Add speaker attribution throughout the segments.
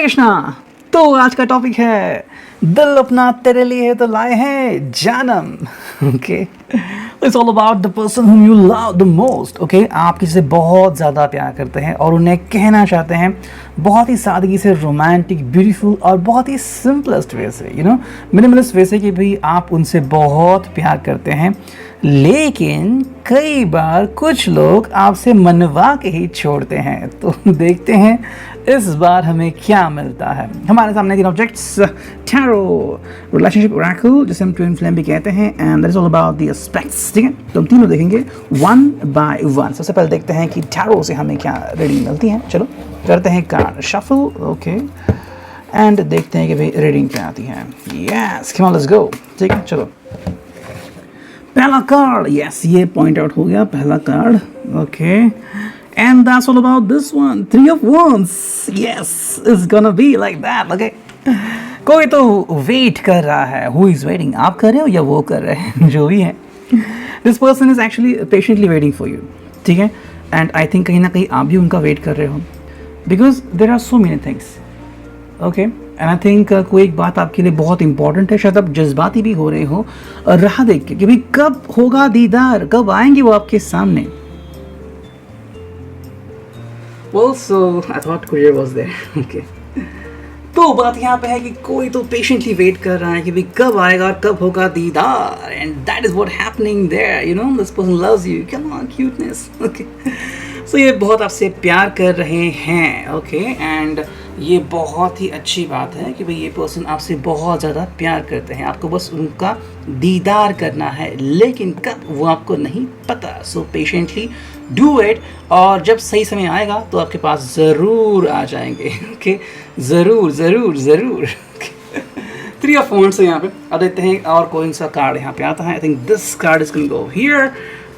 Speaker 1: हरे कृष्णा। तो आज का टॉपिक है दिल अपना तेरे लिए है तो लाए हैं जानम। Okay, it's all about the person whom you love the most। Okay, आप किसी से बहुत ज़्यादा प्यार करते हैं और उन्हें कहना चाहते हैं बहुत ही सादगी से, रोमांटिक, ब्यूटीफुल और बहुत ही सिंपलेस्ट वे से, मिनिमलिस्ट वे से कि भाई आप उनसे बहुत प्यार करते हैं, लेकिन कई बार कुछ लोग आपसे मनवा के ही छोड़ते हैं। तो देखते हैं इस बार हमें क्या मिलता है। हमारे सामने तीन ऑब्जेक्ट्स, टैरो, रिलेशनशिप ओरेकल जिसे हम ट्विन फ्लेम भी कहते हैं, and that is all about the aspects. ठीक है, तो हम तीनों देखेंगे वन बाय वन। सबसे पहले देखते हैं कि टैरो से हमें क्या रीडिंग मिलती है। चलो करते हैं कार्ड शफल। ओके, एंड देखते हैं कि भाई रीडिंग क्या आती है। Yes, come on let's go. ठीक है, चलो पहला कार्ड, यस, ये पॉइंट आउट हो गया पहला card. Okay, and that's all about this one, three of wands। Yes, it's gonna be like that. Okay, कोई तो वेट कर रहा है। Who is waiting? आप कर रहे हो या वो कर रहे हैं? जो भी है, this person is actually patiently waiting for you. ठीक है, एंड आई थिंक कहीं ना कहीं आप भी उनका वेट कर रहे हो, because there are so many things. Okay, and I think कोई एक बात आपके लिए बहुत इंपॉर्टेंट है। शायद आप जज्बाती भी हो रहे हो राह देख के कि भाई कब होगा दीदार, कब आएंगे वो आपके सामने। Well, so I thought courier was there. Okay. तो बात यहाँ पे है कि कोई तो पेशेंटली वेट कर रहा है कि भाई कब आएगा और कब होगा दीदार, and that is what happening there. This person loves you. Come on, cuteness. Okay, so ये बहुत आपसे प्यार कर रहे हैं। ओके, एंड ये बहुत ही अच्छी बात है कि भाई ये पर्सन आपसे बहुत ज़्यादा प्यार करते हैं। आपको बस उनका दीदार करना है, लेकिन कब वो आपको नहीं पता। सो पेशेंटली डू इट, और जब सही समय आएगा तो आपके पास ज़रूर आ जाएंगे। ओके, ज़रूर ज़रूर ज़रूर। थ्री ऑफ wands है यहाँ पे। अब देखते हैं और कौन सा कार्ड यहाँ पे आता है। I think this card is going go here,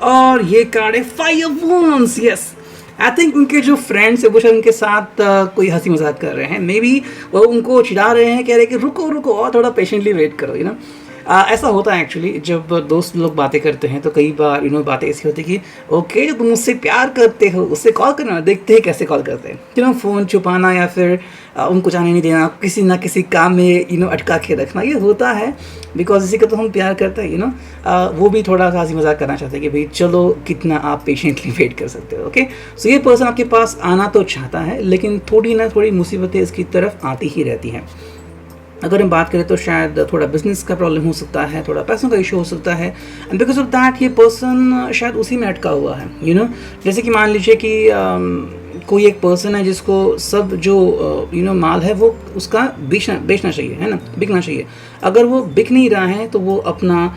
Speaker 1: और ये कार्ड है five of wands। Yes, I think उनके जो फ्रेंड्स है वो शायद उनके साथ कोई हंसी मजाक कर रहे हैं। मे बी वो उनको चिढ़ा रहे हैं, कह रहे हैं कि रुको रुको और थोड़ा पेशेंटली वेट करो। ऐसा होता है एक्चुअली, जब दोस्त लोग बातें करते हैं तो कई बार बातें ऐसी होती है कि ओके, जो तुम मुझसे प्यार करते हो उससे कॉल करना, देखते हैं कैसे कॉल करते हैं। फ़ोन छुपाना या फिर उनको जाने नहीं देना, किसी ना किसी काम में अटका के रखना, ये होता है बिकॉज इसी का तो हम प्यार करते हैं। वो भी थोड़ा सा हंसी मजाक करना चाहते हैं कि भाई चलो कितना आप पेशेंटली वेट कर सकते हो। ओके, सो ये पर्सन आपके पास आना तो चाहता है, लेकिन थोड़ी ना थोड़ी मुसीबतें इसकी तरफ आती ही रहती हैं। अगर हम बात करें तो शायद थोड़ा बिजनेस का प्रॉब्लम हो सकता है, थोड़ा पैसों का इशू हो सकता है, एंड बिकॉज ऑफ दैट ये पर्सन शायद उसी में अटका हुआ है। जैसे कि मान लीजिए कि कोई एक पर्सन है जिसको सब जो माल है वो उसका बेचना चाहिए, है ना, बिकना चाहिए। अगर वो बिक नहीं रहा है तो वो अपना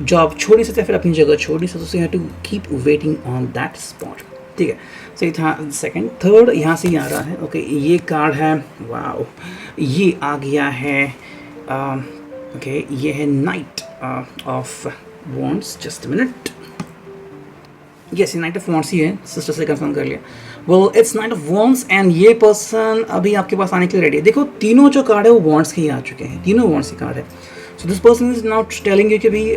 Speaker 1: जॉब छोड़ नहीं सकते, फिर अपनी जगह छोड़ नहीं सकते। So you have to keep waiting on that spot. ठीक है, सो ये था सेकंड। थर्ड यहाँ से ही आ रहा है। ओके, ये कार्ड है, वाओ, ये आ गया है। ओके, ये है night of wands। Just minute, yes, ये नाइट ऑफ wands ही है, सिस्टर से कंफर्म कर लिया। Well, it's night of wands, and ये पर्सन अभी आपके पास आने के लिए रेडी है। देखो तीनों जो कार्ड है वो wands के ही आ चुके हैं, तीनों wands के कार्ड है। So this person is not telling you कि भाई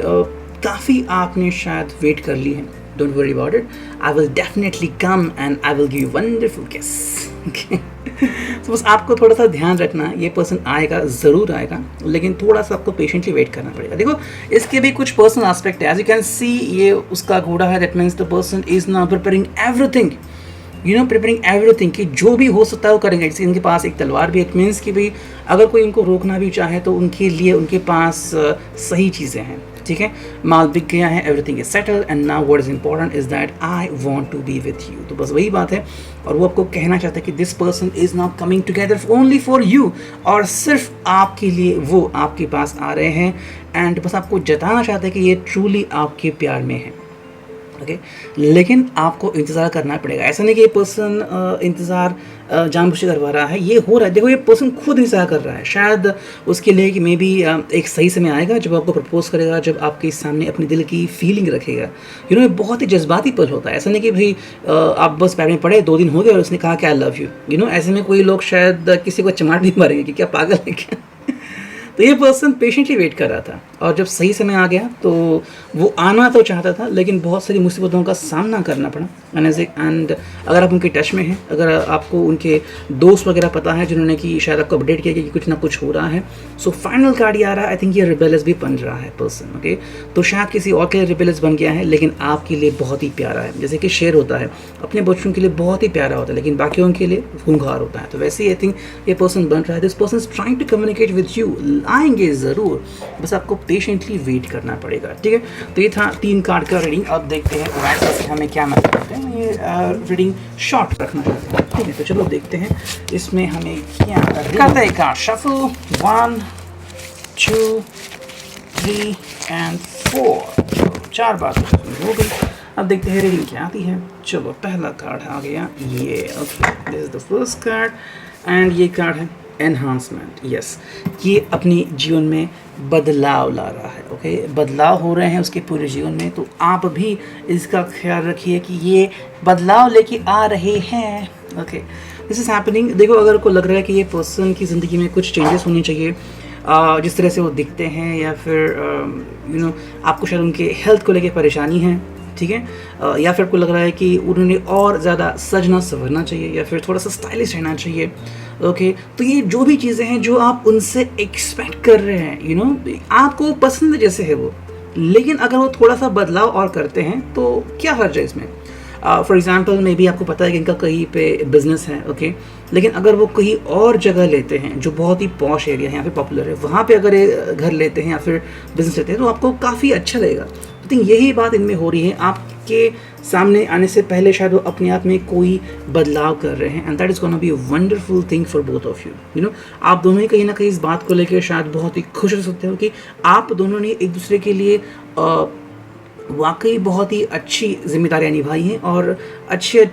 Speaker 1: काफ़ी आपने शायद वेट कर ली है। Don't worry about it. I will definitely come and I will give you wonderful kiss. Okay. So बस आपको थोड़ा सा ध्यान रखना, ये पर्सन आएगा, ज़रूर आएगा, लेकिन थोड़ा सा आपको पेशेंटली वेट करना पड़ेगा। देखो इसके भी कुछ पर्सनल एस्पेक्ट है। एज यू कैन सी, ये उसका घोड़ा है, that means the person is now preparing everything, preparing everything कि जो भी हो सकता है वो करेंगे। जैसे इनके पास एक तलवार भी है, इट मीन्स कि भाई अगर कोई इनको रोकना भी चाहे तो उनके लिए उनके पास सही चीज़ें हैं। ठीक है, माल बिक गया है, everything is settled, and now what is important is that I want to be with you. तो बस वही बात है, और वो आपको कहना चाहता है कि this person is not coming together only for you, और सिर्फ आपके लिए वो आपके पास आ रहे हैं, एंड बस आपको जताना चाहते हैं कि ये ट्रूली आपके प्यार में है। ओके, लेकिन आपको इंतज़ार करना पड़ेगा। ऐसा नहीं कि ये पर्सन इंतज़ार जानबूझ के करवा रहा है, ये हो रहा है। देखो ये पर्सन खुद इंतज़ार कर रहा है, शायद उसके लिए कि मे बी एक सही समय आएगा जब आपको प्रपोज करेगा, जब आपके सामने अपने दिल की फीलिंग रखेगा। ये बहुत ही जज्बाती पल होता है। ऐसा नहीं कि भाई आप बस पैर में पड़े, 2 दिन हो गए और उसने कहा कि आई लव यू। ऐसे में कोई लोग शायद किसी को चमाट भी मारेंगे कि क्या पागल है क्या। तो ये पर्सन पेशेंटली वेट कर रहा था, और जब सही समय आ गया तो वो आना तो चाहता था, लेकिन बहुत सारी मुसीबतों का सामना करना पड़ा। एंड अगर आप उनके टच में हैं, अगर आपको उनके दोस्त वगैरह पता है जिन्होंने कि शायद आपको अपडेट किया कि कुछ ना कुछ हो रहा है, सो फाइनल कार्ड ये आ रहा है, आई थिंक ये रिबेलियस भी बन रहा है पर्सन। ओके, तो शायद किसी और के लिए रिबेलियस बन गया है, लेकिन आपके लिए बहुत ही प्यारा है। जैसे कि शेर होता है, अपने बच्चों के लिए बहुत ही प्यारा होता है, लेकिन बाकियों के लिए खूंखार होता है। तो वैसे ही आई थिंक ये पर्सन बन रहा है। This person is trying to communicate with you, आएंगे ज़रूर, बस आपको पेशेंटली वेट करना पड़ेगा। ठीक है, तो ये था 3 कार्ड का रीडिंग। अब देखते हैं वैसे से हमें क्या मैसेज करते हैं। ये रीडिंग शॉर्ट रखना चाहते हैं, ठीक है, तो चलो देखते हैं इसमें हमें क्या करता है। कार्ड शफल 1 2 3 एंड 4, 4 बार हो गई। अब देखते हैं रीडिंग क्या आती है। चलो पहला कार्ड आ गया ये। Okay, this is the first card and ये कार्ड है एनहांसमेंट। यस, ये अपने जीवन में बदलाव ला रहा है। ओके, बदलाव हो रहे हैं उसके पूरे जीवन में, तो आप भी इसका ख्याल रखिए कि ये बदलाव लेके आ रहे हैं। Okay, this is happening. देखो, अगर को लग रहा है कि ये पर्सन की ज़िंदगी में कुछ चेंजेस होने चाहिए, जिस तरह से वो दिखते हैं, या फिर आपको शायद उनके हेल्थ को लेके परेशानी है, ठीक है, या फिर आपको लग रहा है कि उन्होंने और ज़्यादा सजना संवरना चाहिए, या फिर थोड़ा सा स्टाइलिश रहना चाहिए। ओके, तो ये जो भी चीज़ें हैं जो आप उनसे एक्सपेक्ट कर रहे हैं, आपको पसंद जैसे है वो, लेकिन अगर वो थोड़ा सा बदलाव और करते हैं तो क्या हर्ज है इसमें। फॉर एग्जांपल, मे बी आपको पता है कि इनका कहीं पे बिजनेस है, ओके, लेकिन अगर वो कहीं और जगह लेते हैं जो बहुत ही पॉश एरिया है, यहाँ पे पॉपुलर है, वहाँ पे अगर ये घर लेते हैं या फिर बिजनेस लेते हैं, तो आपको काफ़ी अच्छा लगेगा। आई थिंक यही बात इनमें हो रही है। आपके सामने आने से पहले शायद वो अपने आप में कोई बदलाव कर रहे हैं, and that is gonna be a wonderful thing for both of you. आप दोनों ही कहीं ना कहीं इस बात को लेकर शायद बहुत ही खुश हो सकते हो कि आप दोनों ने एक दूसरे के लिए वाकई बहुत ही अच्छी जिम्मेदारियाँ निभाई हैं, और अच्छे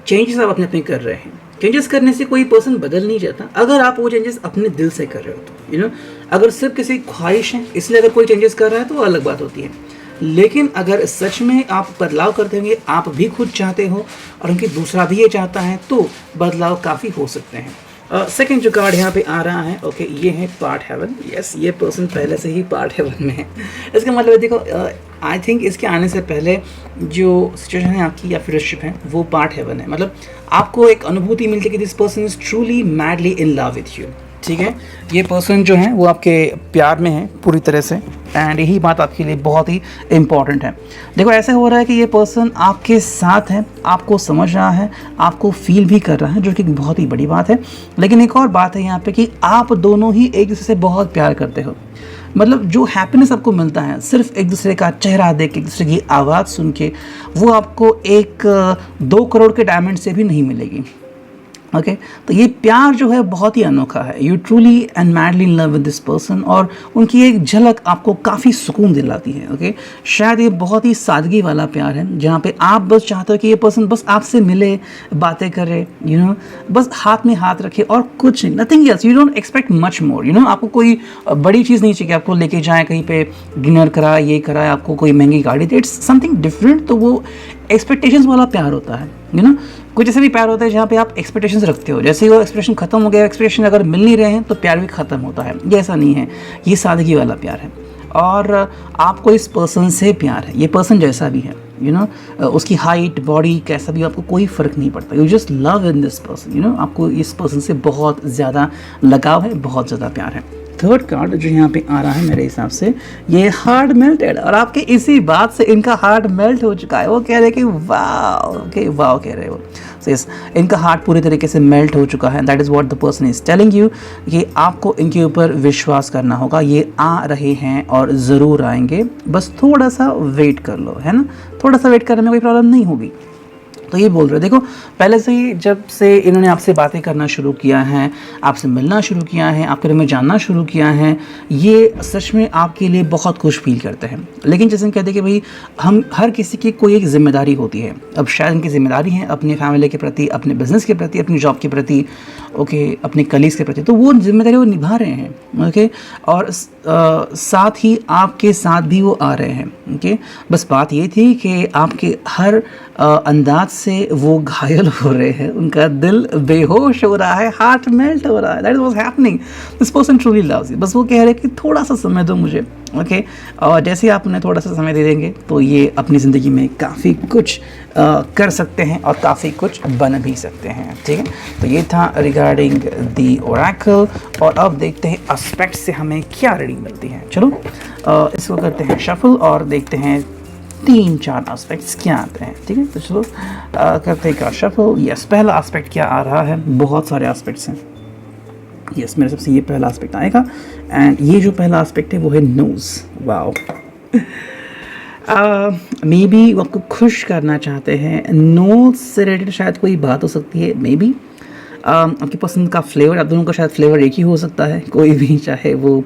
Speaker 1: चेंजेस आप अपने कर रहे हैं। चेंजेस करने से कोई पर्सन बदल नहीं जाता, अगर आप वो चेंजेस अपने दिल से कर रहे हो तो अगर सिर्फ किसी ख्वाहिश है इसलिए अगर कोई चेंजेस कर रहा है तो अलग बात होती है, लेकिन अगर सच में आप बदलाव करते होंगे, आप भी खुद चाहते हो और उनकी दूसरा भी ये चाहता है, तो बदलाव काफ़ी हो सकते हैं। सेकेंड जो कार्ड यहाँ पे आ रहा है, ओके, ये है पार्ट हेवन। यस, ये पर्सन पहले से ही पार्ट हेवन में है। इसका मतलब देखो, आई थिंक इसके आने से पहले जो सिचुएशन है आपकी या फिर रिलेशनशिप है वो पार्ट हेवन है। मतलब आपको एक अनुभूति मिलती है कि this person is truly madly in love with you. ठीक है, ये पर्सन जो है वो आपके प्यार में है पूरी तरह से, एंड यही बात आपके लिए बहुत ही इम्पॉर्टेंट है। देखो, ऐसे हो रहा है कि ये पर्सन आपके साथ है, आपको समझ रहा है, आपको फील भी कर रहा है, जो कि बहुत ही बड़ी बात है। लेकिन एक और बात है यहाँ पे कि आप दोनों ही एक दूसरे से बहुत प्यार करते हो। मतलब जो हैप्पीनेस आपको मिलता है सिर्फ एक दूसरे का चेहरा देख के, एक दूसरे की आवाज़ सुन के, वो आपको 1-2 करोड़ के डायमंड से भी नहीं मिलेगी। ओके, तो ये प्यार जो है बहुत ही अनोखा है। You truly and madly in love with this person, और उनकी एक झलक आपको काफ़ी सुकून दिलाती है। ओके, शायद ये बहुत ही सादगी वाला प्यार है, जहाँ पे आप बस चाहते हो कि ये पर्सन बस आपसे मिले, बातें करे, बस हाथ में हाथ रखे और कुछ नहीं, nothing else. You don't expect much more. आपको कोई बड़ी चीज़ नहीं चाहिए, आपको लेके जाए कहीं पे डिनर कराए, ये कराए, आपको कोई महंगी गाड़ी दे, इट्स समथिंग डिफरेंट। तो वो एक्सपेक्टेशंस वाला प्यार होता है। कुछ ऐसे भी प्यार होता है जहाँ पे आप एक्सपेक्टेशंस रखते हो, जैसे वो एक्सपेक्टेशन खत्म हो गया, एक्सपेक्टेशन अगर मिल नहीं रहे हैं तो प्यार भी खत्म होता है। ये ऐसा नहीं है, ये सादगी वाला प्यार है, और आपको इस पर्सन से प्यार है। ये पर्सन जैसा भी है, उसकी हाइट, बॉडी कैसा भी, आपको कोई फ़र्क नहीं पड़ता। You just love in this person. आपको इस पर्सन से बहुत ज़्यादा लगाव है, बहुत ज़्यादा प्यार है। थर्ड कार्ड जो यहाँ पे आ रहा है मेरे हिसाब से, ये हार्ट मेल्टेड, और आपके इसी बात से इनका हार्ट मेल्ट हो चुका है। वो कह रहे हैं कि वाव, ओके, वाव कह रहे हो। सो यस, इनका हार्ट पूरी तरीके से मेल्ट हो चुका है। That is what the person is telling you कि आपको इनके ऊपर विश्वास करना होगा। ये आ रहे हैं और ज़रूर आएंगे, बस थोड़ा सा वेट कर लो, है ना। थोड़ा सा वेट करने में कोई प्रॉब्लम नहीं होगी। तो ये बोल रहे, देखो, पहले से ही जब से इन्होंने आपसे बातें करना शुरू किया है, आपसे मिलना शुरू किया है, आपके बारे में जानना शुरू किया है, ये सच में आपके लिए बहुत खुश फील करते हैं। लेकिन जैसे हम कहते हैं कि भाई, हम हर किसी की कोई एक जिम्मेदारी होती है। अब शायद इनकी जिम्मेदारी है अपने फैमिली के प्रति, अपने बिजनेस के प्रति, अपनी जॉब के प्रति, ओके अपने कलीग्स के प्रति, तो वो जिम्मेदारी वो निभा रहे हैं, ओके। और साथ ही आपके साथ भी वो आ रहे हैं, ओके। बस बात ये थी कि आपके हर अंदाज से वो घायल हो रहे हैं, उनका दिल बेहोश हो रहा है, हार्ट मेल्ट हो रहा है, that is what's happening, this person truly loves you. बस वो कह रहे हैं कि थोड़ा सा समय दो मुझे, ओके। और जैसे आप उन्हें थोड़ा सा समय दे देंगे तो ये अपनी ज़िंदगी में काफ़ी कुछ कर सकते हैं और काफ़ी कुछ बन भी सकते हैं, ठीक है। तो ये था रिगार्डिंग दी ओरेकल। और अब देखते हैं एस्पेक्ट से हमें क्या रीडिंग मिलती है। चलो इसको करते हैं शफल और देखते हैं 3-4 एस्पेक्ट्स क्या आते हैं, ठीक है। तो चलो करते हैं शफल। यस, पहला एस्पेक्ट क्या आ रहा है, बहुत सारे एस्पेक्ट्स हैं। यस, मेरे सबसे ये पहला एस्पेक्ट आएगा एंड ये जो पहला एस्पेक्ट है वो है नोज़। वाओ, मे बी वो आपको खुश करना चाहते हैं, नोज़ से रिलेटेड शायद कोई बात हो सकती है, मे बी आपकी पसंद का फ्लेवर, आप दोनों का शायद फ्लेवर एक ही हो सकता है, कोई भी, चाहे वो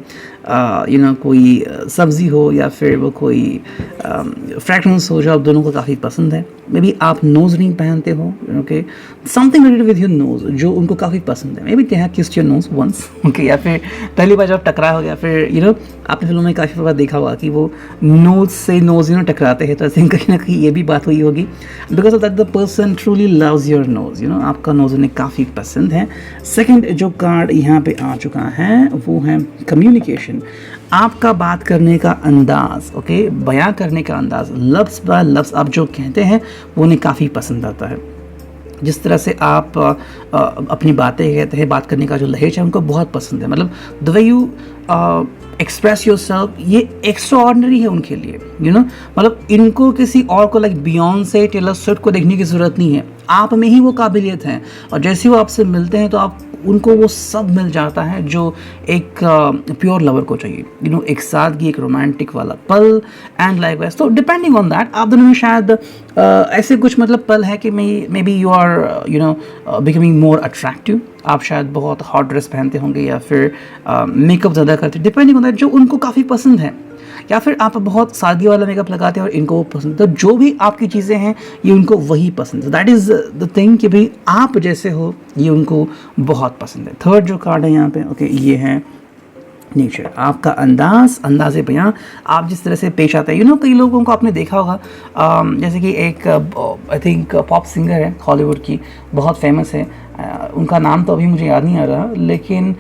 Speaker 1: कोई सब्ज़ी हो या फिर वो कोई फ्रैग्रेंस हो जो आप दोनों को काफ़ी पसंद है। मे बी आप नोज़ रिंग पहनते हो, okay, something related with your nose जो उनको काफ़ी पसंद है। Maybe they have kissed your nose once, okay, या फिर पहली बार जब टकरा हो, या फिर आपने फिल्मों में काफ़ी बार देखा होगा कि वो नोज़ से नोज़ टकराते हैं। तो आई थिंक कहीं ना कहीं ये भी बात हुई होगी, because of that the person truly loves your nose, आपका नोज़ उन्हें काफ़ी पसंद है। सेकेंड जो कार्ड यहाँ पे आ चुका है वो है कम्युनिकेशन, आपका बात करने का अंदाज, ओके, बयां करने का अंदाज, लफ्ज़ ब लफ्ज़ आप जो कहते हैं वो उन्हें काफ़ी पसंद आता है। जिस तरह से आप अपनी बातें कहते हैं, बात करने का जो लहज़ा है उनको बहुत पसंद है। मतलब the way you express your self, ये एक्स्ट्रा ऑर्डिनरी है उनके लिए, मतलब इनको किसी और को लाइक बियॉन्से, टेलर स्विफ्ट को देखने की ज़रूरत नहीं है, आप में ही वो काबिलियत है। और जैसे वो आपसे मिलते हैं तो आप उनको वो सब मिल जाता है जो एक प्योर लवर को चाहिए, एक सादगी, एक रोमांटिक वाला पल एंड लाइक वाइज। तो डिपेंडिंग ऑन दैट आप दोनों में शायद ऐसे कुछ मतलब पल है कि maybe you are becoming more attractive, आप शायद बहुत हॉट ड्रेस पहनते होंगे या फिर मेकअप ज़्यादा करते, डिपेंडिंग ऑन दैट जो उनको काफ़ी पसंद है, या फिर आप बहुत सादगी वाला मेकअप लगाते हैं और इनको वो पसंद, तो जो भी आपकी चीज़ें हैं ये उनको वही पसंद है। दैट इज़ द थिंग कि भाई आप जैसे हो ये उनको बहुत पसंद है। थर्ड जो कार्ड है यहाँ पे, ओके, ये है नेचर, आपका अंदाज़े बयां, आप जिस तरह से पेश आते हैं। कई लोगों को आपने देखा होगा, जैसे कि एक आई थिंक पॉप सिंगर है हॉलीवुड की, बहुत फेमस है, उनका नाम तो अभी मुझे याद नहीं आ रहा, लेकिन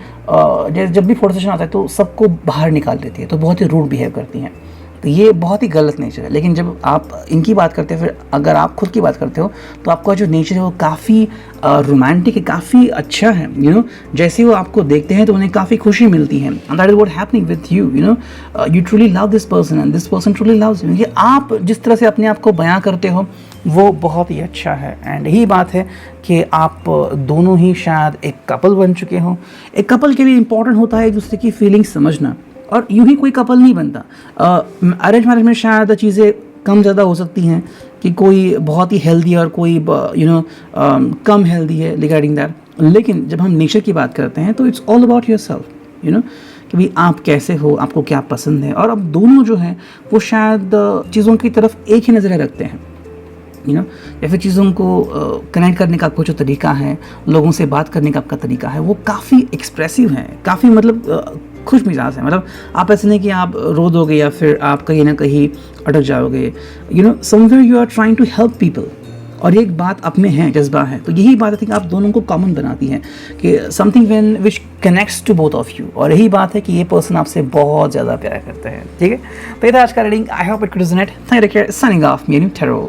Speaker 1: जब भी फोटो सेशन आता है तो सबको बाहर निकाल देती है, तो बहुत ही रूड बिहेव करती हैं। तो ये बहुत ही गलत नेचर है। लेकिन जब आप इनकी बात करते हैं, फिर अगर आप खुद की बात करते हो तो आपका जो नेचर है वो काफ़ी रोमांटिक है, काफ़ी अच्छा है। जैसे वो आपको देखते हैं तो उन्हें काफ़ी खुशी मिलती है। That is what happening with you, you truly love this person and this person truly loves you. ये आप जिस तरह से अपने आप को बयां करते हो वो बहुत ही अच्छा है। एंड यही बात है कि आप दोनों ही शायद एक कपल बन चुके हो। एक कपल के लिए इंपॉर्टेंट होता है एक दूसरे की फीलिंग्स समझना, और यूं ही कोई कपल नहीं बनता। अरेंज मैरिज में शायद चीज़ें कम ज़्यादा हो सकती हैं कि कोई बहुत ही हेल्दी और कोई कम हेल्दी है रिगार्डिंग दैट, लेकिन जब हम नेचर की बात करते हैं तो it's all about your self, कि भाई आप कैसे हो, आपको क्या पसंद है। और अब दोनों जो हैं वो शायद चीज़ों की तरफ एक ही नज़रें रखते हैं, या फिर चीज़ों को कनेक्ट करने का आपको जो तरीका है, लोगों से बात करने का आपका तरीका है, वो काफ़ी एक्सप्रेसिव है, काफ़ी मतलब खुश मिजाज है। मतलब आप ऐसे नहीं कि आप रो दोगे या फिर आप कहीं ना कहीं अटक जाओगे, somewhere you are trying to help people, और एक बात आप में है, जज्बा है। तो यही बात है कि आप दोनों को कॉमन बनाती है कि something when which connects to both of you, और यही बात है कि ये पर्सन आपसे बहुत ज़्यादा प्यार करते हैं, ठीक है। तो ये था आज का reading, I hope it could resonate. Thank you, signing off, me tarot.